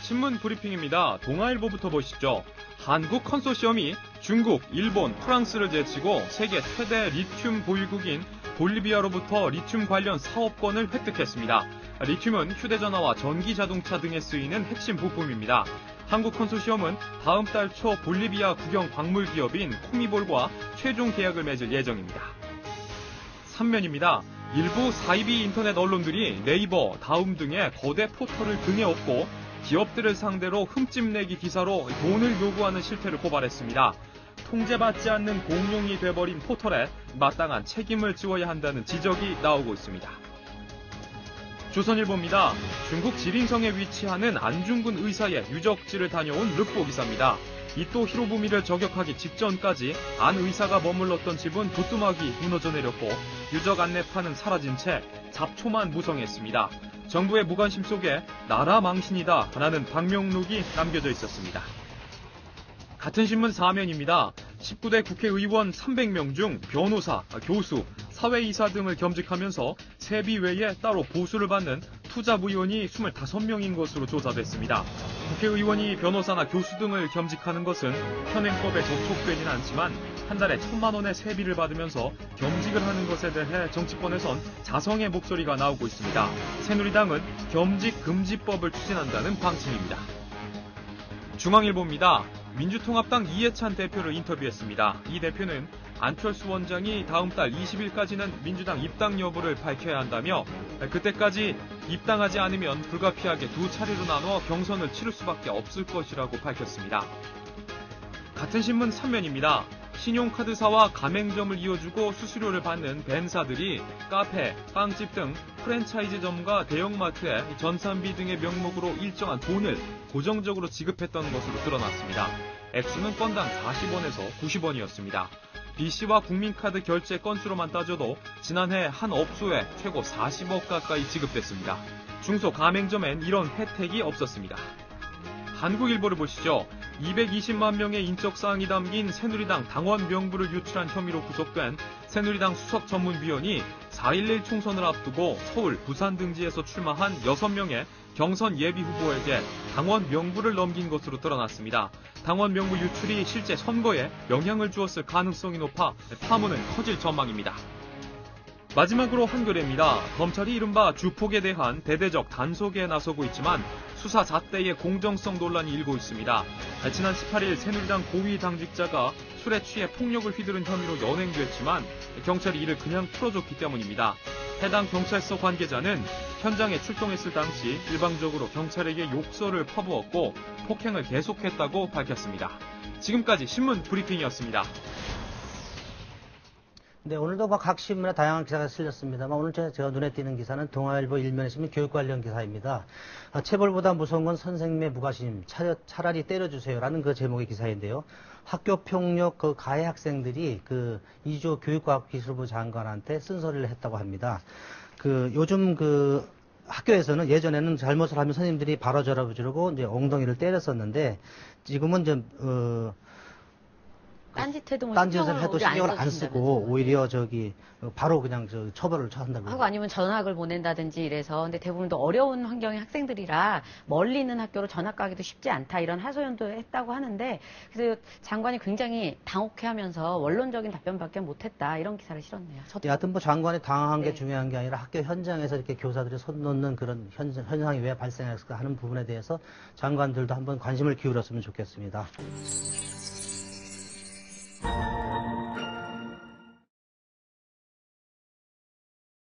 신문 브리핑입니다. 동아일보부터 보시죠. 한국 컨소시엄이 중국, 일본, 프랑스를 제치고 세계 최대 리튬 보유국인 볼리비아로부터 리튬 관련 사업권을 획득했습니다. 리튬은 휴대전화와 전기자동차 등에 쓰이는 핵심 부품입니다. 한국 컨소시엄은 다음 달 초 볼리비아 국영 광물 기업인 코미볼과 최종 계약을 맺을 예정입니다. 3면입니다. 일부 사이비 인터넷 언론들이 네이버, 다음 등의 거대 포털을 등에 업고 기업들을 상대로 흠집내기 기사로 돈을 요구하는 실태를 고발했습니다. 통제받지 않는 공룡이 돼버린 포털에 마땅한 책임을 지워야 한다는 지적이 나오고 있습니다. 조선일보입니다. 중국 지린성에 위치하는 안중근 의사의 유적지를 다녀온 르포 기사입니다. 이토 히로부미를 저격하기 직전까지 안 의사가 머물렀던 집은 부뚜막이 무너져 내렸고 유적 안내판은 사라진 채 잡초만 무성했습니다. 정부의 무관심 속에 나라 망신이다 라는 방명록이 남겨져 있었습니다. 같은 신문 4면입니다. 19대 국회의원 300명 중 변호사, 교수, 사회이사 등을 겸직하면서 세비 외에 따로 보수를 받는 투자부위원이 25명인 것으로 조사됐습니다. 국회의원이 변호사나 교수 등을 겸직하는 것은 현행법에 적촉되지는 않지만 한 달에 1,000만 원의 세비를 받으면서 겸직을 하는 것에 대해 정치권에선 자성의 목소리가 나오고 있습니다. 새누리당은 겸직 금지법을 추진한다는 방침입니다. 중앙일보입니다. 민주통합당 이해찬 대표를 인터뷰했습니다. 이 대표는 안철수 원장이 다음 달 20일까지는 민주당 입당 여부를 밝혀야 한다며 그때까지 입당하지 않으면 불가피하게 두 차례로 나눠 경선을 치를 수밖에 없을 것이라고 밝혔습니다. 같은 신문 3면입니다. 신용카드사와 가맹점을 이어주고 수수료를 받는 벤사들이 카페, 빵집 등 프랜차이즈점과 대형마트에 전산비 등의 명목으로 일정한 돈을 고정적으로 지급했던 것으로 드러났습니다. 액수는 건당 40원에서 90원이었습니다. B씨와 국민카드 결제 건수로만 따져도 지난해 한 업소에 최고 40억 가까이 지급됐습니다. 중소 가맹점엔 이런 혜택이 없었습니다. 한국일보를 보시죠. 220만 명의 인적사항이 담긴 새누리당 당원 명부를 유출한 혐의로 구속된 새누리당 수석전문위원이 4.11 총선을 앞두고 서울, 부산 등지에서 출마한 6명의 경선 예비후보에게 당원 명부를 넘긴 것으로 드러났습니다. 당원 명부 유출이 실제 선거에 영향을 주었을 가능성이 높아 파문은 커질 전망입니다. 마지막으로 한겨레입니다. 검찰이 이른바 주폭에 대한 대대적 단속에 나서고 있지만 수사 잣대의 공정성 논란이 일고 있습니다. 지난 18일 새누리당 고위 당직자가 술에 취해 폭력을 휘두른 혐의로 연행됐지만 경찰이 이를 그냥 풀어줬기 때문입니다. 해당 경찰서 관계자는 현장에 출동했을 당시 일방적으로 경찰에게 욕설을 퍼부었고 폭행을 계속했다고 밝혔습니다. 지금까지 신문 브리핑이었습니다. 네, 오늘도 각 신문에 다양한 기사가 실렸습니다만 오늘 제가 눈에 띄는 기사는 동아일보 일면에 실린 교육 관련 기사입니다. 체벌보다 무서운 건 선생님의 무관심, 차라리 때려주세요라는 그 제목의 기사인데요. 학교폭력 가해 학생들이 이주호 교육과학기술부 장관한테 쓴소리를 했다고 합니다. 요즘 학교에서는 예전에는 잘못을 하면 선생님들이 바로 저러주고 이제 엉덩이를 때렸었는데 지금은 좀 딴짓을 해도 신경을 안 쓰고 오히려 바로 그냥 처벌을 한다고 하고 아니면 전학을 보낸다든지 이래서 근데 대부분 또 어려운 환경의 학생들이라 멀리 있는 학교로 전학 가기도 쉽지 않다 이런 하소연도 했다고 하는데 그래서 장관이 굉장히 당혹해하면서 원론적인 답변밖에 못했다 이런 기사를 실었네요. 하여튼 장관이 당황한 게 중요한 게 아니라 학교 현장에서 이렇게 교사들이 손 놓는 그런 현상이 왜 발생했을까 하는 부분에 대해서 장관들도 한번 관심을 기울였으면 좋겠습니다.